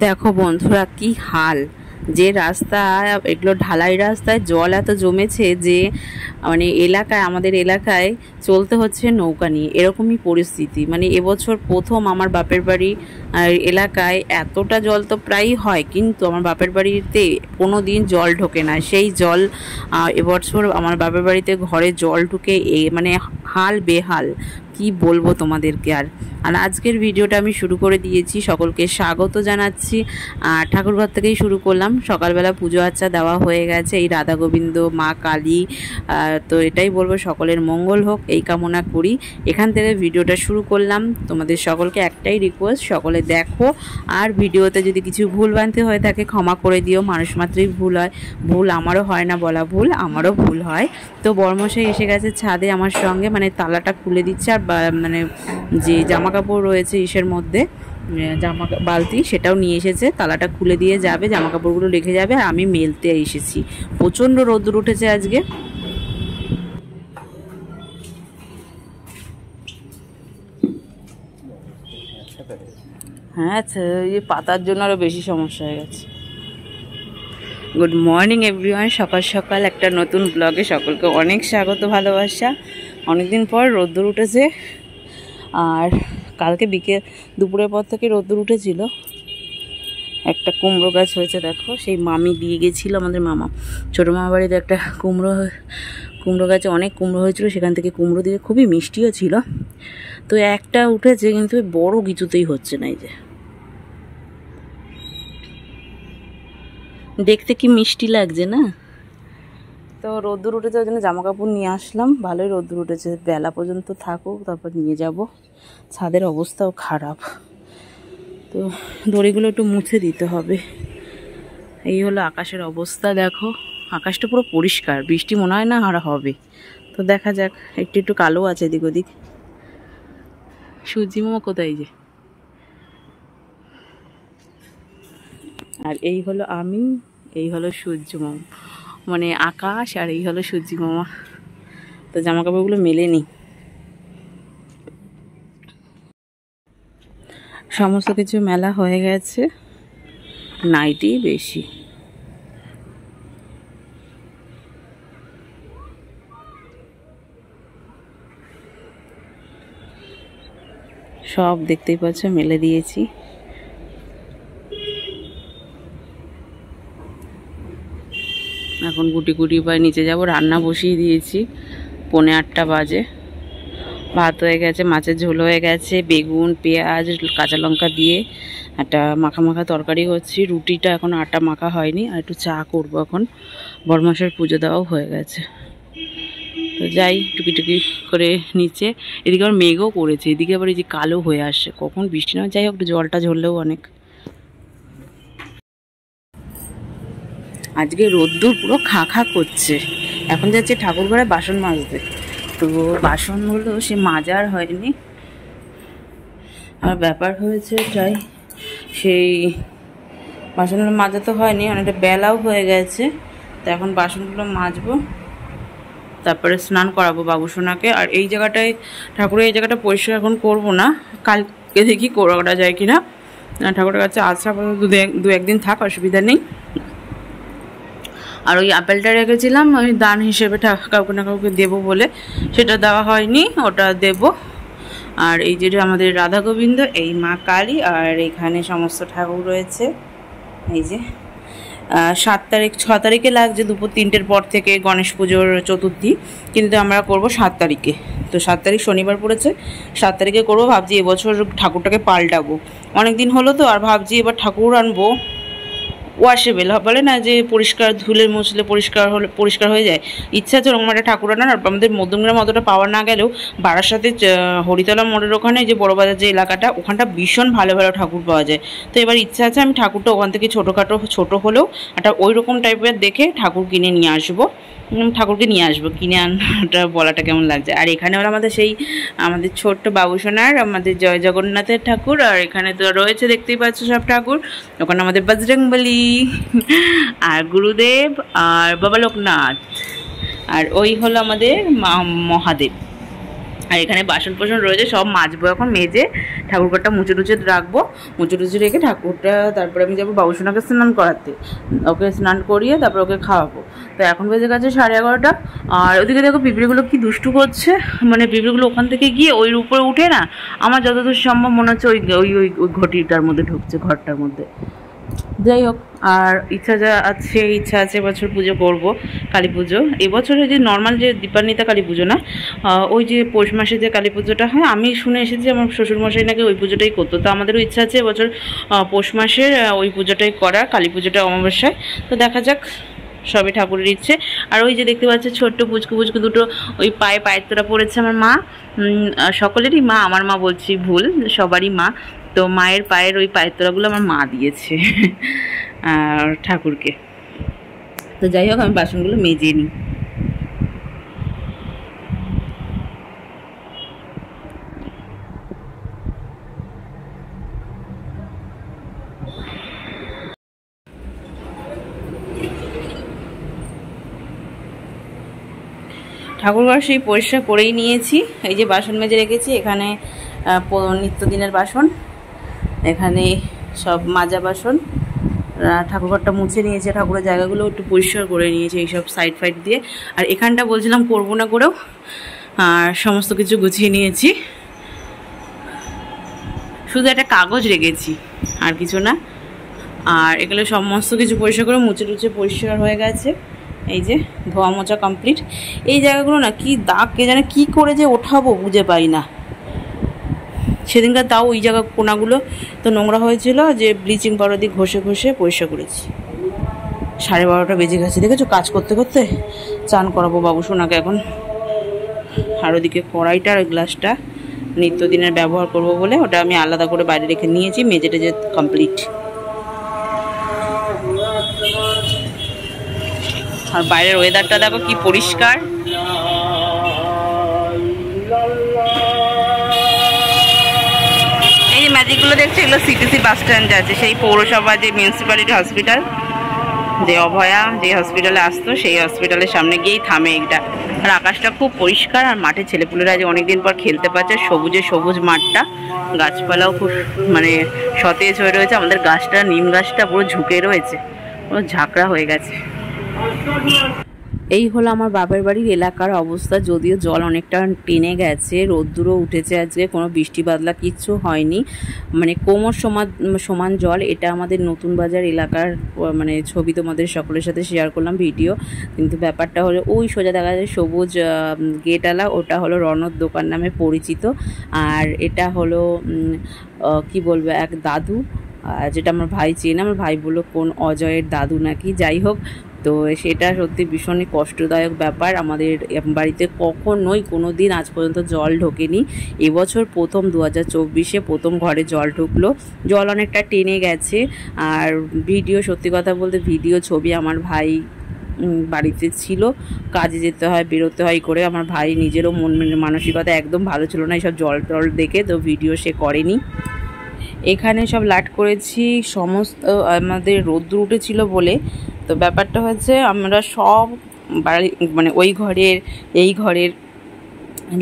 দেখো বন্ধুরা কি হাল, যে রাস্তায় এগুলো ঢালাই রাস্তায় জল এত জমেছে যে মানে আমাদের এলাকায় চলতে হচ্ছে নৌকা নিয়ে, এরকমই পরিস্থিতি। মানে এবছর প্রথম আমার বাপের বাড়ি এলাকায় এতটা জল তো প্রায়ই হয়, কিন্তু আমার বাপের বাড়িতে কোনো দিন জল ঢোকে না। সেই জল এবছর আমার বাপের বাড়িতে ঘরে জল ঢুকে মানে হাল বেহাল, কি বলবো তোমাদেরকে। আর আজকের ভিডিওটা আমি শুরু করে দিয়েছি, সকলকে স্বাগত জানাচ্ছি। ঠাকুরঘর থেকেই শুরু করলাম। সকালবেলা পুজো আচ্চা দেওয়া হয়ে গেছে, এই রাধা গোবিন্দ মা কালী, তো এটাই বলবো সকলের মঙ্গল হোক এই কামনা করি। এখান থেকে ভিডিওটা শুরু করলাম। তোমাদের সকলকে একটাই রিকোয়েস্ট, সকলে দেখো, আর ভিডিওতে যদি কিছু ভুল ভ্রান্তি হয়ে থাকে ক্ষমা করে দিও। মানুষ মাত্রই ভুল হয়, ভুল আমারও হয় না বলা ভুল, আমারও ভুল হয়। তো বর্মশাই এসে গেছে ছাদে আমার সঙ্গে, মানে তালাটা খুলে দিচ্ছে, আর মানে যে জামা কাপড় রয়েছে ইসের মধ্যে বালতি সেটাও নিয়ে এসেছে, তালাটা খুলে দিয়ে যাবে, জামা কাপড়গুলো রেখে যাবে। আর আমি মেলতে এসেছি, প্রচণ্ড রোদ্দুর উঠেছে আজকে। হ্যাঁ, এই পাতার জন্য আরও বেশি সমস্যা হয়ে গেছে। গুড মর্নিং এভরিওয়ান, সকাল সকাল একটা নতুন ব্লগে সকলকে অনেক স্বাগত, ভালোবাসা। অনেকদিন পর রোদ্দুর উঠেছে, আর কালকে দুপুরের পর থেকে রোদ্দুর উঠেছিল। একটা কুমড়ো গাছ হয়েছে দেখো, সেই মামি দিয়ে গেছিলো, আমাদের মামা ছোটো মামা বাড়িতে একটা কুমড়ো গাছে অনেক কুমড়ো হয়েছিল, সেখান থেকে কুমড়ো দিয়ে খুবই মিষ্টিও ছিল। তো একটা উঠেছে, কিন্তু বড় কিছুতেই হচ্ছে না। এই যে দেখতে কি মিষ্টি লাগছে না? তো রোদ্দুর উঠেছে, ওই জন্য জামা কাপড় নিয়ে আসলাম। ভালোই রোদ্দুর উঠেছে, বেলা পর্যন্ত থাকুক, তারপর নিয়ে যাব। ছাদের অবস্থাও খারাপ, তো দড়িগুলো একটু মুছে দিতে হবে। এই হলো আকাশের অবস্থা, দেখো আকাশটা পুরো পরিষ্কার, বৃষ্টি মনে হয় না আর হবে। তো দেখা যাক, একটু একটু কালো আছে এদিক ওদিক। সূর্যি মামা কোথায়? যে আর এই হলো আমি, এই হলো সূর্য মামা, মানে আকাশ, আর এই হলো সূর্যি মামা। তো জামা কাপড়গুলো মেলে নি, সমস্ত কিছু মেলা হয়ে গেছে, নাইটি বেশি। সব দেখতেই পাচ্ছ মেলে দিয়েছি। এখন গুটি গুটি পায়ে নিচে যাব, রান্না বসিয়ে দিয়েছি, 7:45 বাজে। ভাত হয়ে গেছে, মাছের ঝোল হয়ে গেছে, বেগুন পেঁয়াজ কাঁচা লঙ্কা দিয়ে একটা মাখা মাখা তরকারি হচ্ছে। রুটিটা এখন আটা মাখা হয়নি, আর একটু চা করব। এখন বড়মাসের পুজো দেওয়াও হয়ে গেছে, তো যাই টুকি টুকি করে নিচে। এদিকে আবার মেঘও করেছে, এদিকে আবার এই যে কালো হয়ে আসছে, কখন বৃষ্টি না। যাই হোক, একটু জলটা ঝরলেও অনেক। আজকে রোদ্দুর পুরো খা খা করছে। এখন যাচ্ছে ঠাকুর ঘরে বাসন মাজতে, তো বাসনগুলো সে মাজার হয়নি। আর ব্যাপার হয়েছে তাই সেই বাসনগুলো মাজা তো হয়নি, অনেকটা বেলাও হয়ে গেছে। তো এখন বাসনগুলো মাজবো, তারপরে স্নান করাবো বাবুসোনাকে। আর এই জায়গাটায় ঠাকুরের এই জায়গাটা পরিষ্কার এখন করবো না, কালকে দেখি করা যায় কিনা। ঠাকুরের কাছে আসা দু একদিন থাক, অসুবিধা নেই। আর ওই আপেলটা রেখেছিলাম ওই দান হিসেবে কাউকে না কাউকে দেবো বলে, সেটা দেওয়া হয়নি, ওটা দেব। আর এই যে আমাদের রাধা গোবিন্দ, এই মা কালী, আর এখানে সমস্ত ঠাকুর রয়েছে। এই যে 6 তারিখে লাগছে, দুপুর 3টের পর থেকে গণেশ পুজোর চতুর্থী, কিন্তু আমরা করব 7 তারিখে। তো 7 তারিখ শনিবার পড়েছে, 7 তারিখে করবো। ভাবছি এবছর ঠাকুরটাকে পাল্টাবো, অনেক দিন হলো তো। আর ভাবছি এবার ঠাকুর আনবো ওয়াশেবেল, বলে না যে পরিষ্কার ধুলে মুছলে পরিষ্কার হয়ে যায়। ইচ্ছা আছে ওরকম একটা ঠাকুর আনার। আমাদের মধ্যমগ্রাম অতটা পাওয়া না গেলেও বারাসাতে হরিতলা মোড়ের ওখানে যে বড়বাজার যে এলাকাটা, ওখানটা ভীষণ ভালো ভালো ঠাকুর পাওয়া যায়। তো এবার ইচ্ছা আছে আমি ঠাকুরটা ওখান থেকে ছোট হলেও একটা ওই রকম টাইপের দেখে ঠাকুর কিনে নিয়ে আসবো। ঠাকুরকে নিয়ে আসবো, কিনে আনাটা বলাটা কেমন লাগছে। আর এখানে ওরা আমাদের ছোট্ট বাবুসোনার আমাদের জয় জগন্নাথের ঠাকুর। আর এখানে তো রয়েছে দেখতেই পাচ্ছ সব ঠাকুর। ওখানে আমাদের বজরংবলী আর গুরুদেব আর বাবা লোকনাথ, আর ওই হলো আমাদের মহাদেব। আর এখানে বাসন কোসন রয়েছে, সব মাজবো এখন, মেজে ঠাকুরঘরটা মুছে টুচে রাখবো। মুছে টুচে রেখে ঠাকুরটা তারপরে আমি যাবো বাবুসোনাকে স্নান করাতে, ওকে স্নান করিয়ে তারপর ওকে খাওয়াবো। তো এখন বেজে গেছে 11:30। আর ওদিকে দেখো পিঁপড়েগুলো কি দুষ্টু করছে, মানে পিঁপড়েগুলো ওখান থেকে গিয়ে ওই উপরে উঠে না, আমার যতদূর সম্ভব মনে হচ্ছে ওই ওই ওই ওই ঘটিটার মধ্যে ঢুকছে, ঘরটার মধ্যে। যাই হোক, আর ইচ্ছা আছে এবছর পুজো করব, কালী পুজো। এবছরে যে নর্মাল যে দীপান্বিতা কালী পুজো না, ওই যে পৌষ মাসে যে কালী পুজোটা হয়, আমি শুনে এসেছি আমার শ্বশুরমশাই নাকি ওই পুজোটাই করতো। তো আমাদেরও ইচ্ছা আছে এবছর পৌষ মাসের ওই পুজোটাই করা, কালী পুজোটা অমাবস্যায়। তো দেখা যাক, সবে ঠাকুরের ইচ্ছে। আর ওই যে দেখতে পাচ্ছে ছোট্ট পুচকু পুচকু দুটো ওই পায়ের তোরা পড়েছে আমার মা, সকলেরই মা, আমার মা বলছি ভুল, সবারই মা। তো মায়ের পায়ের ওই পায়ের তোরাগুলো আমার মা দিয়েছে আর ঠাকুরকে। তো যাই হোক, আমি বাসনগুলো মেজে নিই। ঠাকুরঘর সেই পরিষ্কার করেই নিয়েছি। এই যে বাসন মেজে রেখেছি, এখানে নিত্যদিনের বাসন, এখানে সব মাজা বাসন। ঠাকুরঘরটা মুছে নিয়েছে, ঠাকুরের জায়গাগুলো একটু পরিষ্কার করে নিয়েছে এইসব সাইড ফাইড দিয়ে। আর এখানটা বলছিলাম করবো না করেও আর সমস্ত কিছু গুছিয়ে নিয়েছি, শুধু একটা কাগজ রেখেছি আর কিছু না। আর এগুলো সমস্ত কিছু পরিষ্কার করে মুছে টুচে পরিষ্কার হয়ে গেছে। এই যে ধোয়া মোছা কমপ্লিট। এই জায়গাগুলো না কি দাগ, কে জানে কী করে যে ওঠাবো বুঝে পাই না। সেদিনকার তাও ওই জায়গা কোনাগুলো তো নোংরা হয়েছিল, যে ব্লিচিং পাউডার দিয়ে ঘষে ঘষে পরিষ্কার করেছি। 12:30 বেজে গেছে, দেখেছো, কাজ করতে করতে। চান করাবো বাবুসোনাকে এখন। আর ওদিকে কড়াইটা আর গ্লাসটা নিত্যদিনের ব্যবহার করব বলে ওটা আমি আলাদা করে বাইরে রেখে নিয়েছি, মেজে টেজে কমপ্লিট। আর বাইরের ওয়েদারটা দেখো কি পরিষ্কার। এই যে ম্যাজিকগুলো দেখছে, এগুলো সিটিসি বাস স্ট্যান্ড আছে, সেই পৌরসভা যে মিউনিসিপ্যালিটি হসপিটাল, যে অভয়া যে হসপিটালে আসতো সেই হসপিটালের সামনে গিয়েই থামে এটা। আর আকাশটা খুব পরিষ্কার, আর মাঠে ছেলেপুলেরা আজ অনেকদিন পর খেলতে পারছে, সবুজে সবুজ মাঠটা, গাছপালাও খুব মানে সতেজ হয়ে রয়েছে। আমাদের গাছটা, নিম গাছটা পুরো ঝুঁকে রয়েছে, পুরো ঝাঁকড়া হয়ে গেছে। এই হলো আমার বাবার বাড়ির এলাকার অবস্থা। যদিও জল অনেকটা টেনে গেছে, রোদ্দুরও উঠেছে, আজকে কোনো বৃষ্টি বাদলা কিচ্ছু হয়নি, মানে কোমর সমান জল। এটা আমাদের নতুন বাজার এলাকার মানে ছবি তোমাদের সকলের সাথে শেয়ার করলাম ভিডিও। কিন্তু ব্যাপারটা হলো ওই সোজা দেখা যায় সবুজ গেটওয়ালা, ওটা হলো রনর দোকান নামে পরিচিত। আর এটা হলো কি বলবো, এক দাদু, যেটা আমার ভাই চেনে। আমার ভাই বললো কোন অজয়ের দাদু নাকি। যাই হোক, তো সেটা সত্যি ভীষণই কষ্টদায়ক ব্যাপার। আমাদের বাড়িতে কখনোই কোনো দিন আজ পর্যন্ত জল ঢোকেনি। এবছর প্রথম 2024-এ প্রথম ঘরে জল ঢুকলো। জল অনেকটা টেনে গেছে। আর ভিডিও, সত্যি কথা বলতে ভিডিও ছবি আমার ভাই বাড়িতে ছিল, কাজে যেতে হয়, বেরোতে হয় করে। আমার ভাই নিজেরও মন মানসিকতা একদম ভালো ছিল না এইসব জল টল দেখে, তো ভিডিও সে করেনি। এখানে সব লাট করেছি, সমস্ত আমাদের রোদ্দুর উঠেছিল বলে। তো ব্যাপারটা হচ্ছে আমরা সব বাড়ি মানে ওই ঘরের এই ঘরের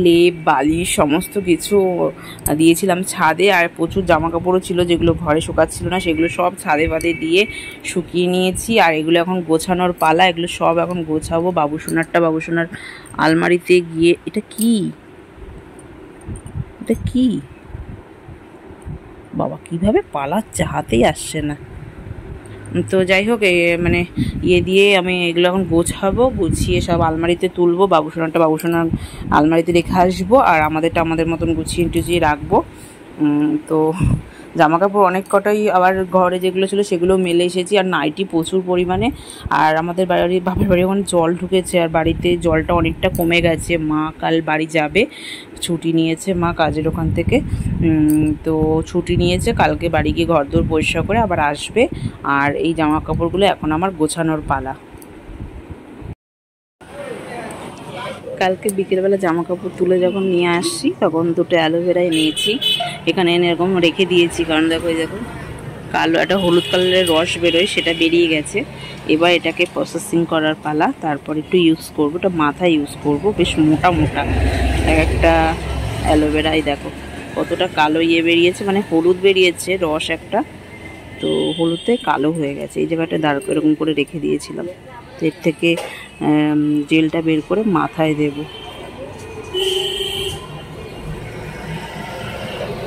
লেপ বালিশ সমস্ত কিছু দিয়েছিলাম ছাদে। আর প্রচুর জামা কাপড়ও ছিল যেগুলো ঘরে শুকাচ্ছিল না, সেগুলো সব ছাদে বাদে দিয়ে শুকিয়ে নিয়েছি। আর এগুলো এখন গোছানোর পালা, এগুলো সব এখন গোছাবো। বাবুসোনার আলমারিতে গিয়ে, এটা কি বাবা কিভাবে পালাচ্ছে, হাতেই আসছে না। তো যাই হোক, মানে দিয়ে আমি এগুলো এখন গোছাবো, গুছিয়ে সব আলমারিতে তুলবো। বাবুসোনার আলমারিতে রেখে আসবো, আর আমাদেরটা আমাদের মতন গুছিয়ে টুছিয়ে রাখবো। তো জামা কাপড় অনেক কটাই আবার ঘরে যেগুলো ছিল সেগুলো মেলে এসেছি, আর নাইটি প্রচুর পরিমাণে। আর আমাদের বাপের বাড়ি ওখানে জল ঢুকেছে, আর বাড়িতে জলটা অনেকটা কমে গেছে। মা কাল বাড়ি যাবে, ছুটি নিয়েছে মা কাজের ওখান থেকে। তো ছুটি নিয়েছে, কালকে বাড়ি গিয়ে ঘরদোর পরিষ্কার করে আবার আসবে। আর এই জামা কাপড়গুলো এখন আমার গোছানোর পালা। কালকে বিকেলবেলা জামা কাপড় তুলে যখন নিয়ে আসছি, তখন দুটো অ্যালোভেরাই নিয়েছি, এখানে এনে এরকম রেখে দিয়েছি। কারণ দেখো কালো একটা হলুদ কালারের রস বেরোয়, সেটা বেরিয়ে গেছে। এবার এটাকে প্রসেসিং করার পালা, তারপর একটু ইউজ করবো, এটা মাথায় ইউজ করবো, বেশ মোটা মোটা একটা অ্যালোভেরাই দেখো কতটা কালো বেরিয়েছে, মানে হলুদ বেরিয়েছে রস একটা, তো হলুদে কালো হয়ে গেছে। এই জায়গাটা দাঁড় এরকম করে রেখে দিয়েছিলাম, তো এর থেকে জেলটা বের করে মাথায় দেব।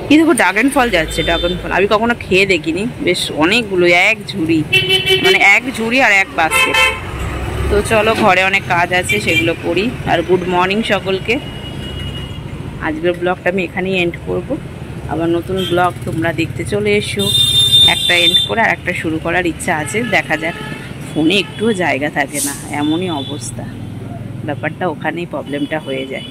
কি দেখো ড্রাগন ফল যাচ্ছে, ড্রাগন ফল আমি কখনো খেয়ে দেখিনি, বেশ অনেকগুলো, এক ঝুড়ি, মানে এক ঝুড়ি আর এক বাস্কেট। তো চলো ঘরে অনেক কাজ আছে সেগুলো করি। আর গুড মর্নিং সকলকে। আজকের ব্লগটা আমি এখানেই এন্ড করব। আবার নতুন ব্লগ তোমরা দেখতে চলে এসো। একটা এন্ড করে আর একটা শুরু করার ইচ্ছা আছে, দেখা যাক। ফোনে একটুও জায়গা থাকে না, এমনই অবস্থা, ব্যাপারটা ওখানেই প্রবলেমটা হয়ে যায়।